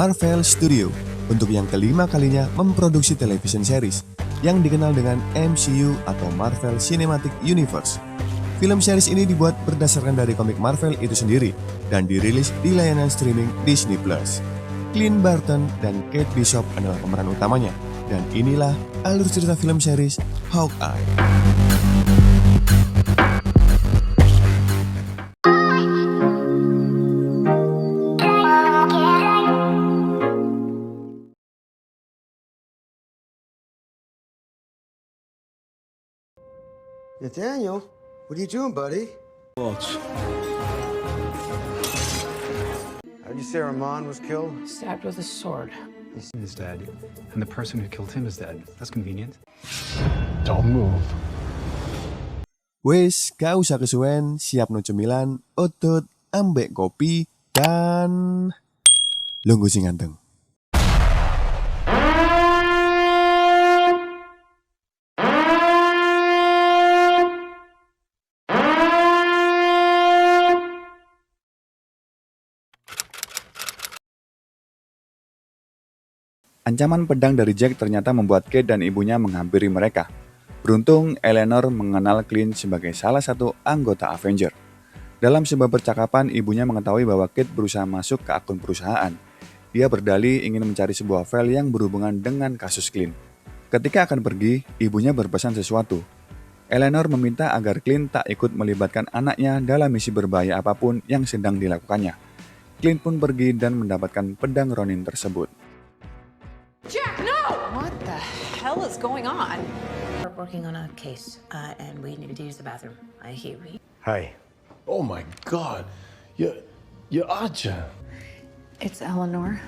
Marvel Studio untuk yang kelima kalinya memproduksi television series yang dikenal dengan MCU atau Marvel Cinematic Universe. Film series ini dibuat berdasarkan dari komik Marvel itu sendiri dan dirilis di layanan streaming Disney+. Clint Barton dan Kate Bishop adalah pemeran utamanya, dan inilah alur cerita film series Hawkeye. Nathaniel, what are you doing, buddy? Watch. How'd you say Armand was killed? Stabbed with a sword. He's dead. And the person who killed him is dead. That's convenient. Don't move. Wes, gak usah kesuwen, siap no cemilan, otot, ambek kopi, dan lunggu sing ganteng. Ancaman pedang dari Jack ternyata membuat Kate dan ibunya menghampiri mereka. Beruntung, Eleanor mengenal Clint sebagai salah satu anggota Avenger. Dalam sebuah percakapan, ibunya mengetahui bahwa Kate berusaha masuk ke akun perusahaan. Dia berdalih ingin mencari sebuah file yang berhubungan dengan kasus Clint. Ketika akan pergi, ibunya berpesan sesuatu. Eleanor meminta agar Clint tak ikut melibatkan anaknya dalam misi berbahaya apapun yang sedang dilakukannya. Clint pun pergi dan mendapatkan pedang Ronin tersebut. Jack, no! What the hell is going on? We're working on a case, and we need to use the bathroom. I hear you. Hi. Oh my God, you're Archer. It's Eleanor.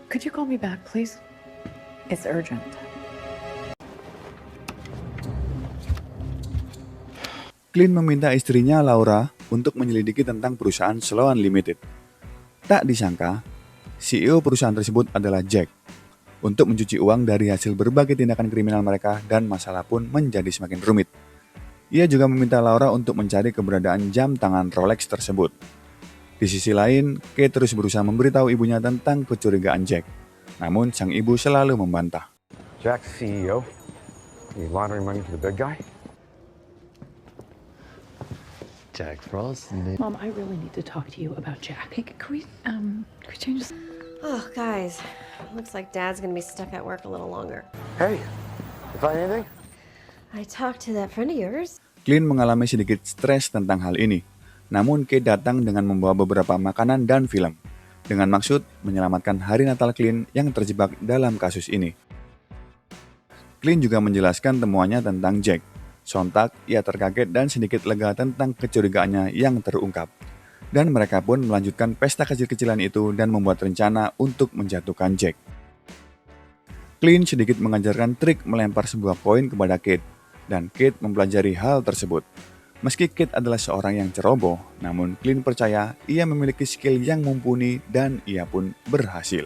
Could you call me back, please? It's urgent. Clint meminta istrinya Laura untuk menyelidiki tentang perusahaan Sloan Limited. Tak disangka, CEO perusahaan tersebut adalah Jack. Untuk mencuci uang dari hasil berbagai tindakan kriminal mereka dan masalah pun menjadi semakin rumit. Ia juga meminta Laura untuk mencari keberadaan jam tangan Rolex tersebut. Di sisi lain, Kate terus berusaha memberitahu ibunya tentang kecurigaan Jack. Namun sang ibu selalu membantah. Jack's CEO. You laundering money for the big guy? Jack Frost. Mom, I really need to talk to you about Jack. Hey, can we change this? Oh, guys, looks like Dad's gonna be stuck at work a little longer. Hey, you find anything? I talked to that friend of yours. Clint mengalami sedikit stres tentang hal ini. Namun Kate datang dengan membawa beberapa makanan dan film, dengan maksud menyelamatkan hari Natal Clint yang terjebak dalam kasus ini. Clint juga menjelaskan temuannya tentang Jack. Sontak, ia terkaget dan sedikit lega tentang kecurigaannya yang terungkap. Dan mereka pun melanjutkan pesta kecil-kecilan itu dan membuat rencana untuk menjatuhkan Jack. Clint sedikit mengajarkan trik melempar sebuah koin kepada Kate, dan Kate mempelajari hal tersebut. Meski Kate adalah seorang yang ceroboh, namun Clint percaya ia memiliki skill yang mumpuni dan ia pun berhasil.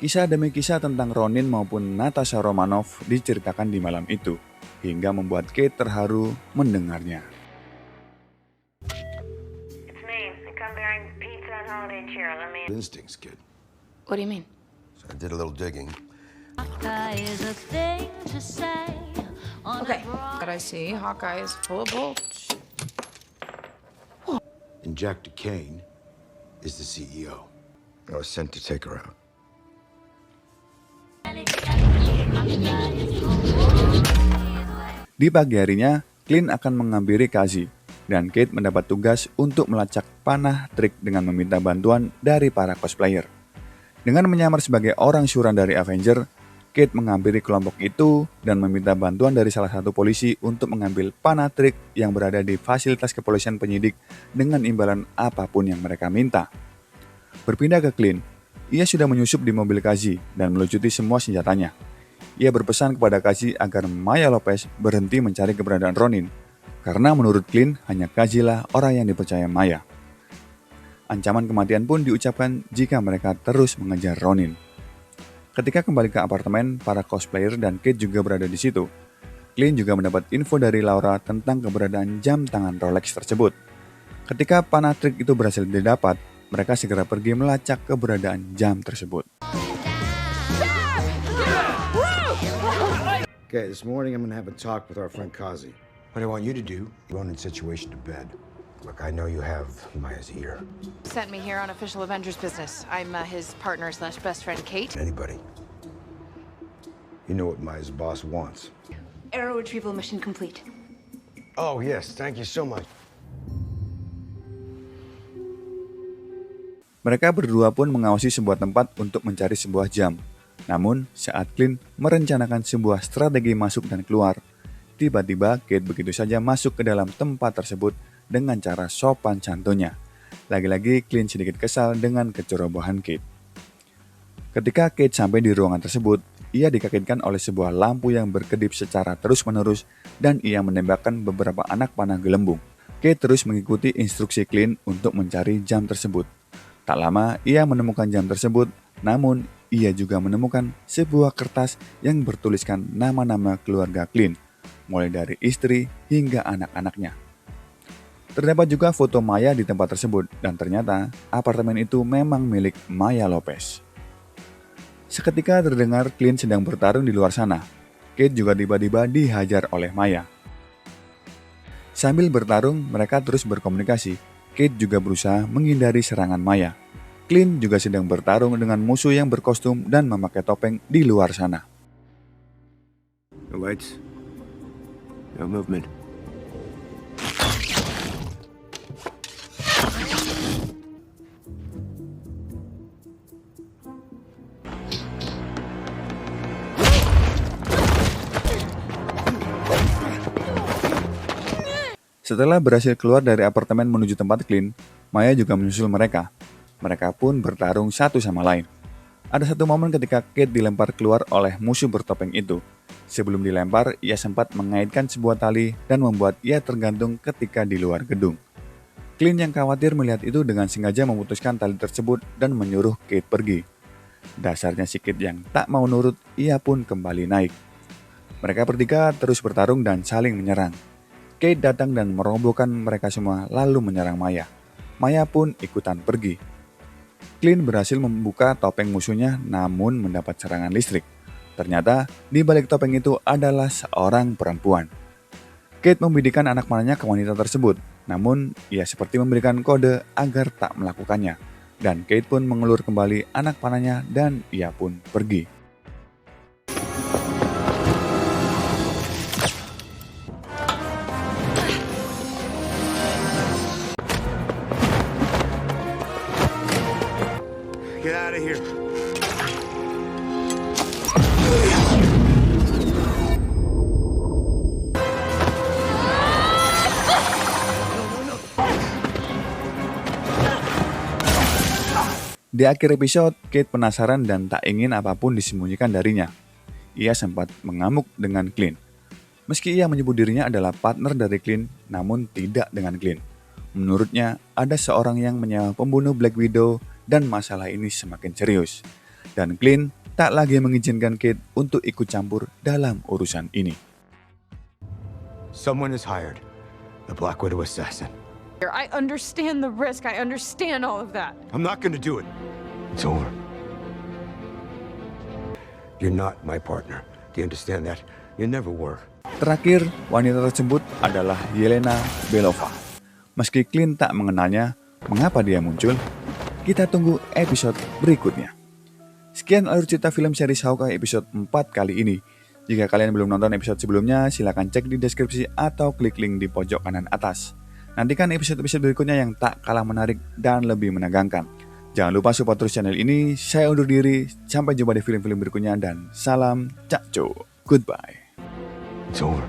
Kisah demi kisah tentang Ronin maupun Natasha Romanoff diceritakan di malam itu, hingga membuat Kate terharu mendengarnya. It's me. I come bearing pizza and holiday cheer. Let me... Instincts, kid. What do you mean? So I did a little digging. Okay, but I see Hawkeye is full of bullshit. And Jack DeCane is the CEO. I was sent to take her out. Di pagi harinya, Clint akan menghampiri Cassie, dan Kate mendapat tugas untuk melacak panah trik dengan meminta bantuan dari para cosplayer. Dengan menyamar sebagai orang syuran dari Avenger, Kate menghampiri kelompok itu dan meminta bantuan dari salah satu polisi untuk mengambil panah trik yang berada di fasilitas kepolisian penyidik dengan imbalan apapun yang mereka minta. Berpindah ke Clint, ia sudah menyusup di mobil Cassie dan melucuti semua senjatanya. Ia berpesan kepada Cassie agar Maya Lopez berhenti mencari keberadaan Ronin, karena menurut Clint hanya Cassie lah orang yang dipercaya Maya. Ancaman kematian pun diucapkan jika mereka terus mengejar Ronin. Ketika kembali ke apartemen, para cosplayer dan Kate juga berada di situ. Clint juga mendapat info dari Laura tentang keberadaan jam tangan Rolex tersebut. Ketika panah trik itu berhasil didapat, mereka segera pergi melacak keberadaan jam tersebut. Okay, this morning I'm gonna have a talk with our friend Kazi. What I want you to do, you own the situation to bed. Look, I know you have Maya's ear. Sent me here on official Avengers business. I'm his partner / best friend, Kate. Anybody. You know what Maya's boss wants. Arrow retrieval mission complete. Oh, yes, thank you so much. Mereka berdua pun mengawasi sebuah tempat untuk mencari sebuah jam. Namun, saat Clint merencanakan sebuah strategi masuk dan keluar, tiba-tiba Kate begitu saja masuk ke dalam tempat tersebut dengan cara sopan santunnya. Lagi-lagi Clint sedikit kesal dengan kecerobohan Kate. Ketika Kate sampai di ruangan tersebut, ia dikagetkan oleh sebuah lampu yang berkedip secara terus-menerus dan ia menembakkan beberapa anak panah gelembung. Kate terus mengikuti instruksi Clint untuk mencari jam tersebut. Tak lama, ia menemukan jam tersebut, namun ia juga menemukan sebuah kertas yang bertuliskan nama-nama keluarga Clint, mulai dari istri hingga anak-anaknya. Terdapat juga foto Maya di tempat tersebut, dan ternyata apartemen itu memang milik Maya Lopez. Seketika terdengar Clint sedang bertarung di luar sana. Kate juga tiba-tiba dihajar oleh Maya. Sambil bertarung, mereka terus berkomunikasi. Kate juga berusaha menghindari serangan Maya. Clint juga sedang bertarung dengan musuh yang berkostum dan memakai topeng di luar sana. No lights. No movement. Setelah berhasil keluar dari apartemen menuju tempat Clint, Maya juga menyusul mereka. Mereka pun bertarung satu sama lain. Ada satu momen ketika Kate dilempar keluar oleh musuh bertopeng itu. Sebelum dilempar, ia sempat mengaitkan sebuah tali dan membuat ia tergantung ketika di luar gedung. Clint yang khawatir melihat itu dengan sengaja memutuskan tali tersebut dan menyuruh Kate pergi. Dasarnya si Kate yang tak mau nurut, ia pun kembali naik. Mereka bertiga terus bertarung dan saling menyerang. Kate datang dan merobohkan mereka semua lalu menyerang Maya. Maya pun ikutan pergi. Clint berhasil membuka topeng musuhnya namun mendapat serangan listrik. Ternyata di balik topeng itu adalah seorang perempuan. Kate membidikan anak panahnya ke wanita tersebut, namun ia seperti memberikan kode agar tak melakukannya. Dan Kate pun mengelur kembali anak panahnya dan ia pun pergi. Get out of here. Di akhir episode, Kate penasaran dan tak ingin apapun disembunyikan darinya. Ia sempat mengamuk dengan Clint. Meski ia menyebut dirinya adalah partner dari Clint, namun tidak dengan Clint. Menurutnya, ada seorang yang menyewa pembunuh Black Widow dan masalah ini semakin serius. Dan Clint tak lagi mengizinkan Kate untuk ikut campur dalam urusan ini. Someone is hired. The Black Widow assassin. I understand the risk. I understand all of that. I'm not gonna do it. It's over. You're not my partner. Do you understand that? You never were. Terakhir, wanita tersebut adalah Yelena Belova. Meski Clint tak mengenalnya, mengapa dia muncul? Kita tunggu episode berikutnya. Sekian alur cerita film series Hawkeye episode 4 kali ini. Jika kalian belum nonton episode sebelumnya, silakan cek di deskripsi atau klik link di pojok kanan atas. Nantikan episode-episode berikutnya yang tak kalah menarik dan lebih menegangkan. Jangan lupa support terus channel ini. Saya undur diri, sampai jumpa di film-film berikutnya dan salam cakco. Goodbye. It's over.